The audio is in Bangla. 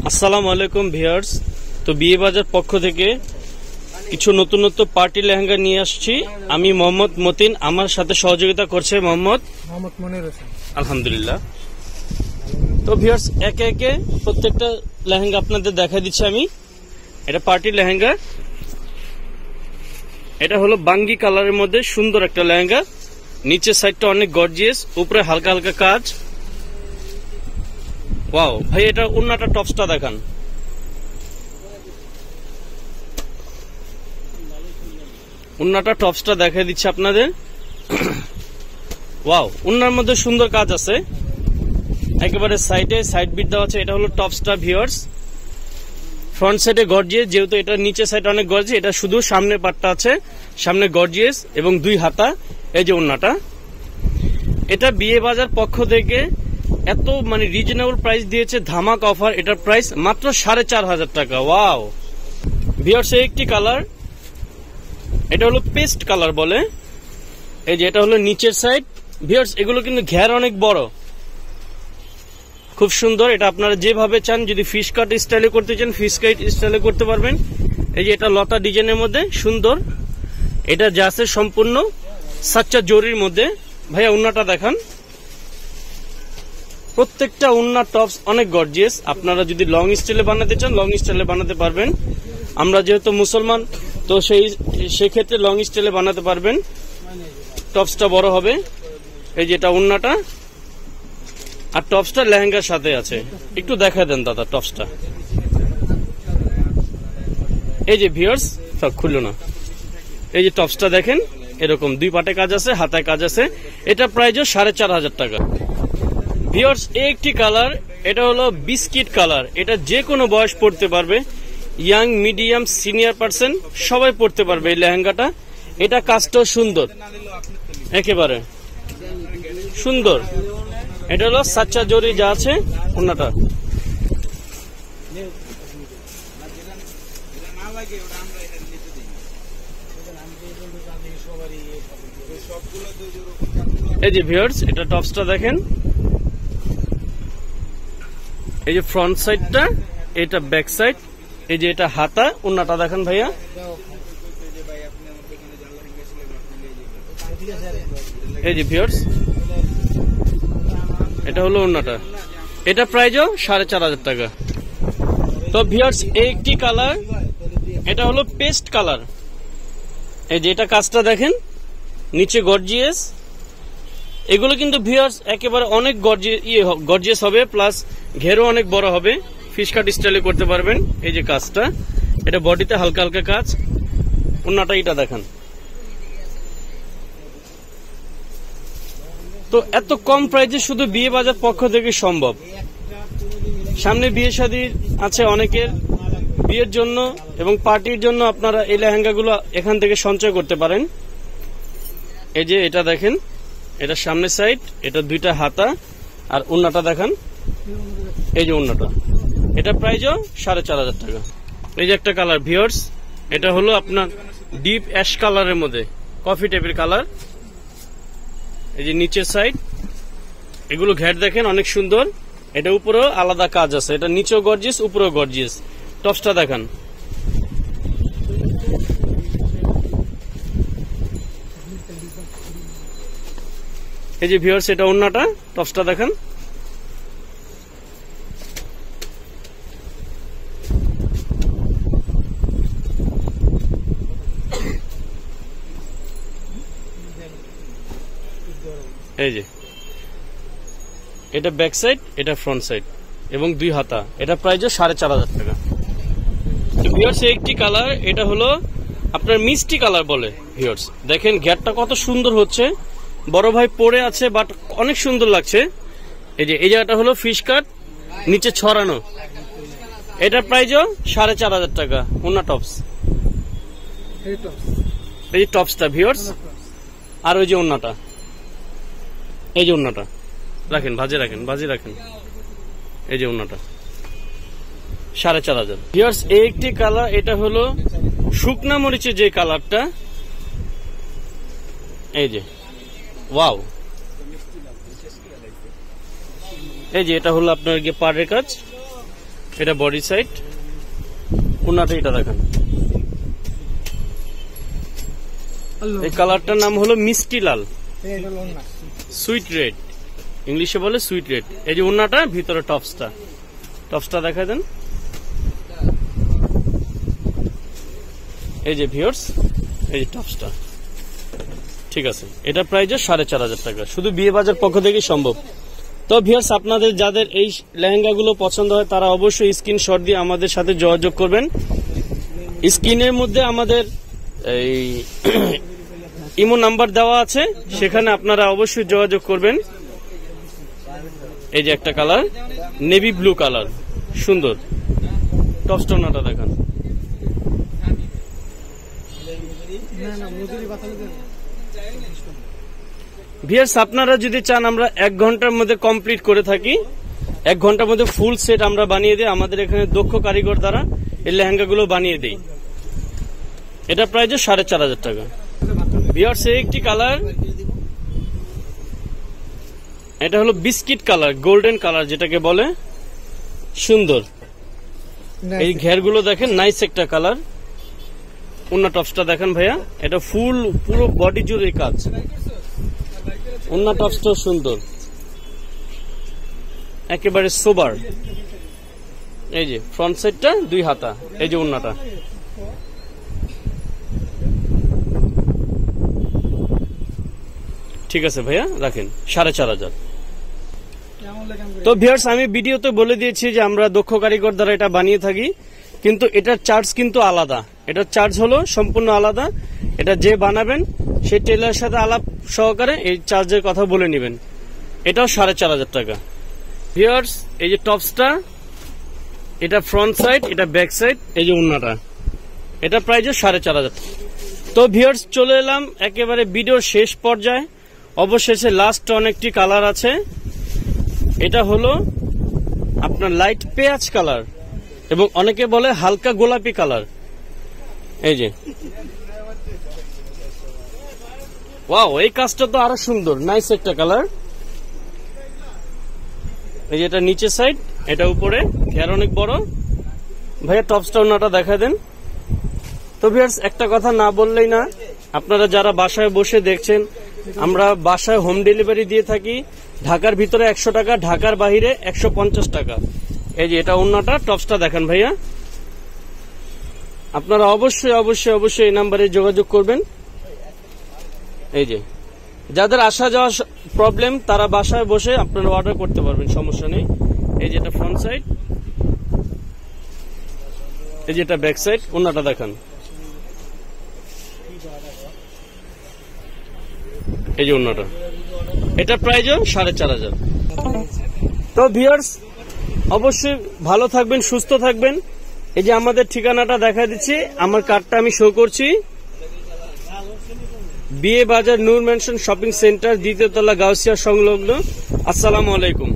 আসসালামু আলাইকুম ভিউয়ার্স। তো বিয়ে বাজার পক্ষ থেকে কিছু নতুনত্ব পার্টি লেহেঙ্গা নিয়ে আসছি। আমি মোহাম্মদ মতিন, আমার সাথে সহযোগিতা করছে মোহাম্মদ মনির হোসেন। আলহামদুলিল্লাহ। তো ভিউয়ার্স, একে একে প্রত্যেকটা লেহেঙ্গা আপনাদের দেখা দিচ্ছি আমি। এটা পার্টি লেহেঙ্গা, এটা হলো বাঙ্গি কালারের মধ্যে সুন্দর একটা লেহেঙ্গা। নিচের সাইডটা অনেক গর্জিয়াস, উপরে হালকা হালকা কাজ। ওয়াও ভাই, এটা ওন্নাটা টপসটা দেখান। ওন্নাটা টপসটা দেখা দিচ্ছে আপনাদের। ওয়াও, ওন্নার মধ্যে সুন্দর কাজ আছে, একেবারে সাইডে সাইড বিট দেওয়া আছে। এটা হলো টপসটা ভিউয়ার্স। ফ্রন্ট সাইডে গর্জিয়াস, যেহেতু এটা নিচে সাইড অনেক গর্জিয়াস, এটা শুধু সামনে পাটটা আছে, সামনে গর্জিয়াস এবং দুই হাতা। এই যে ওন্নাটা, এটা বিয়ে বাজার পক্ষ থেকে এত রিজনেবল প্রাইস দিয়েছে, ধামাক অফার। এটার প্রাইস মাত্র 4,500 টাকা। ওয়াও ভিউয়ার্স, একটি কালার, এটা হলো পেস্ট কালার বলে। এই যে এটা হলো নিচের সাইড ভিউয়ার্স। এগুলো কিন্তু ঘের অনেক বড়, খুব সুন্দর। এটা আপনারা যেভাবে চান, যদি ফিশ কাট স্টাইলে করতে চান ফিশ কাট স্টাইলে করতে পারবেন। এই যে এটা লতা ডিজাইনের মধ্যে সুন্দর, এটা যা আছে সম্পূর্ণ সাচ্চা জরির মধ্যে। ভাইয়া উন্নাটা দেখান। প্রত্যেকটা উন্নার টপস অনেক গর্জিয়াস। আপনারা যদি লং স্টাইলে বানাতে চান লং স্টাইলে বানাতে পারবেন। আমরা যেহেতু মুসলমান, তো সেক্ষেত্রে লং স্টাইলে বানাতে পারবেন। টপসটা বড় হবে। এই যে এটা উন্নাটা, আর টপসটা লেহেঙ্গার সাথে আছে। একটু দেখা দেন দাদা টপসটা। এই যে ভিউয়ার্স, সব খুললো না। এই যে টপসটা দেখেন, এরকম দুই পাটে কাজ আছে, হাতায় কাজ আছে। এটা প্রাইসও 4,500 টাকা। ভিউয়ার্স, একটি কালার, এটা হলো বিস্কিট কালার। এটা যে কোনো বয়স পড়তে পারবে, ইয়াং, মিডিয়াম, সিনিয়র পার্সন সবাই পড়তে পারবে এই লেহেঙ্গাটা। এটা কাজটাও সুন্দর, একেবারে সুন্দর। এটা হলো সাচ্চা জরি যা আছে ওন্নাটা। এই যে ভিউয়ার্স, এটা টপসটা দেখেন। এই যে ফ্রন্ট সাইডটা, এটা ব্যাক সাইড। এই যে এটা হাতা, ওন্নাটা দেখেন ভাইয়া। এই যে ভিউয়ার্স, এটা হলো ওন্নাটা। এটা প্রাইসও 4,500 টাকা। তো ভিউয়ার্স, একটি কালার, এটা হলো পেস্ট কালার। এই যে এটা কাজটা দেখেন, নিচে গর্জিয়াস। এগুলো কিন্তু ভিউয়ার্স একেবারে অনেক গর্জিয়াস হবে, প্লাস ঘেরও অনেক বড় হবে। ফিশ কাট স্টাইলে করতে পারবেন। এই যে কাজটা, এটা বডিতে হালকা হালকা কাজ। ওন্নাটা এটা দেখেন। তো এত কম প্রাইসে শুধু বিয়ে বাজার পক্ষ থেকে সম্ভব। সামনে বিয়ে শাদী আছে অনেকের, বিয়ের জন্য এবং পার্টির জন্য আপনারা এই লেহেঙ্গাগুলো এখান থেকে সঞ্চয় করতে পারেন। এই যে এটা দেখেন, এটা সামনের সাইড, এটা দুইটা হাতা, আর ওন্নাটা দেখান। এই যে ওন্নাটা, এটা প্রাইসও 4,500 টাকা। এই যে একটা কালার ভিউয়ার্স, এটা হলো আপনার ডিপ অ্যাশ কালারের মধ্যে, কফি টাইপের কালার। এই যে নিচের সাইড, এগুলো ঘের দেখেন অনেক সুন্দর। এটা উপরেও আলাদা কাজ আছে, এটা নিচেও গর্জিয়াস, উপরেও গর্জিয়াস। টপসটা দেখান। এই যে ভিউয়ার্স, এটা ওন্নাটা, টপসটা দেখান। এই যে এটা ব্যাক সাইড, এটা ফ্রন্ট সাইড এবং দুই হাতা। এটা প্রাইসও 4,500 টাকা। ভিউয়ার্স, একটি কালার, এটা হলো আপনার মিষ্টি কালার বলে। ভিউয়ার্স দেখেন, ঘেরটা কত সুন্দর হচ্ছে। বড় ভাই পরে আছে, বাট অনেক সুন্দর লাগছে। এই যে এই জায়গাটা হলো ফিশ কাট, নিচে ছড়ানো। এটা প্রাইসও 4,500 টাকা। ওন্না টপস, এই যে টপসটা ভিউয়ার্স, আর ওই যে ওন্নাটা, এই যে ওন্নাটা রাখেন, ভাজে রাখেন, ভাজে রাখেন। এই যে ওন্নাটা 4,500। ভিউয়ার্স, এই একটি কালার, এটা হলো শুকনা মরিচের যে কালারটা। এই যে ওয়াও, এই যে এটা হলো আপনার গিয়ে পাড়ের কাজ, এটা বডি সাইড, ওন্নাটা এটা দেখেন। এই কালারটার নাম হলো মিষ্টি লাল, সুইট রেড, ইংলিশে বলে সুইট রেড। এই যে ওন্নাটা, ভিতরে টপসটা দেখা দেন। এই যে ভিউয়ার্স, এই যে টপসটা, ঠিক আছে। এটা প্রাইস 4,500 টাকা, শুধু বিয়ে বাজার পক্ষ থেকে সম্ভব। তো ভিউয়ার্স, আপনাদের যাদের এই লেহেঙ্গাগুলো পছন্দ হয় তারা অবশ্যই স্ক্রিনশট দিয়ে আমাদের সাথে যোগাযোগ করবেন। স্ক্রিনের মধ্যে আমাদের এই ইমো নাম্বার দেওয়া আছে, সেখানে আপনারা অবশ্যই যোগাযোগ করবেন। এই যে একটা কালার, নেভি ব্লু কালার, সুন্দর। টপস্টোনাটা দেখান। ভিউয়ার্স, আপনারা যদি চান আমরা 1 ঘন্টার মধ্যে কমপ্লিট করে থাকি, 1 ঘন্টার মধ্যে ফুল সেট আমরা বানিয়ে দিই। আমাদের এখানে দক্ষ কারিগর দ্বারা এই লেহেঙ্গাগুলো বানিয়ে দিই। এটা প্রাইস 4,500 টাকা। ভিউয়ার্স, এই একটি কালার, এটা হলো বিস্কিট কালার, গোল্ডেন কালার যেটাকে বলে, সুন্দর। এই ঘেরগুলো দেখেন, নাইস একটা কালার। ওন্না টপসটা দেখেন ভাইয়া, এটা ফুল পুরো বডি জুড়ে কাজ। ওন্না টপসটাও সুন্দর, একেবারে সোবার। এই যে ফ্রন্ট সাইডটা 2 হাতা, এই যে ওন্নাটা। ঠিক আছে ভাইয়া, রাখেন 4,500। তো ভিউয়ার্স, আমি ভিডিওতে বলে দিয়েছি যে আমরা দক্ষ কারিগর দ্বারা এটা বানিয়ে থাকি, কিন্তু এটার চার্জ কিন্তু আলাদা। এটার চার্জ হলো সম্পূর্ণ আলাদা। এটা যে বানাবেন সেই টেলারের সাথে আলাপ সহকারে এই চার্জের কথা বলে নেবেন। এটাও 4,500 টাকা। ভিউয়ার্স, এই যে টপসটা, এটা ফ্রন্ট সাইড, এটা ব্যাক সাইড, এই যে ওন্নাটা, এটা প্রাইস 4,500। তো ভিউয়ার্স, চলে এলাম একেবারে ভিডিওর শেষ পর্যায়ে। অবশেষে লাস্ট অনেকটি কালার আছে। এটা হলো আপনার লাইট পেঁয়াজ কালার, এবং অনেকে বলে হালকা গোলাপি কালার। এই যে ওয়াও, এই কাজটা তো আরো সুন্দর, নাইস একটা কালার। এই যে এটা নিচে সাইড, এটা উপরে, ঘের অনেক বড়। ভাইয়া টপসটা ওন্নাটা দেখা দেন। তো ভিউয়ার্স, একটা কথা না বললেই না, আপনারা যারা বাসায় বসে দেখছেন, আমরা বাসায় হোম ডেলিভারি দিয়ে থাকি। ঢাকার ভিতরে 100 টাকা, ঢাকার বাহিরে 150 টাকা। এই যে এটা ওন্নাটা, টপসটা দেখেন ভাইয়া। আপনারা অবশ্যই অবশ্যই অবশ্যই এই নাম্বারে যোগাযোগ করবেন। এই যে যাদের আসা যাওয়া প্রবলেম, তারা বাসায় বসে আপনারা অর্ডার করতে পারবেন, সমস্যা নেই। এই যে এটা ফ্রন্ট সাইড, এই যে এটা ব্যাক সাইড। ওন্নাটা দেখান। এই যে ওন্নাটা, এটা প্রাইস 4,500। তো ভিউয়ার্স, অবশ্যই ভালো থাকবেন, সুস্থ থাকবেন। এই যে আমাদের ঠিকানাটা দেখা দিচ্ছি, আমার কার্ডটা আমি শো করছি। বিয়ে বাজার নূর ম্যানশন শপিং সেন্টার, 2য় তলা, গাউসিয়া সংলগ্ন। আসসালামু আলাইকুম।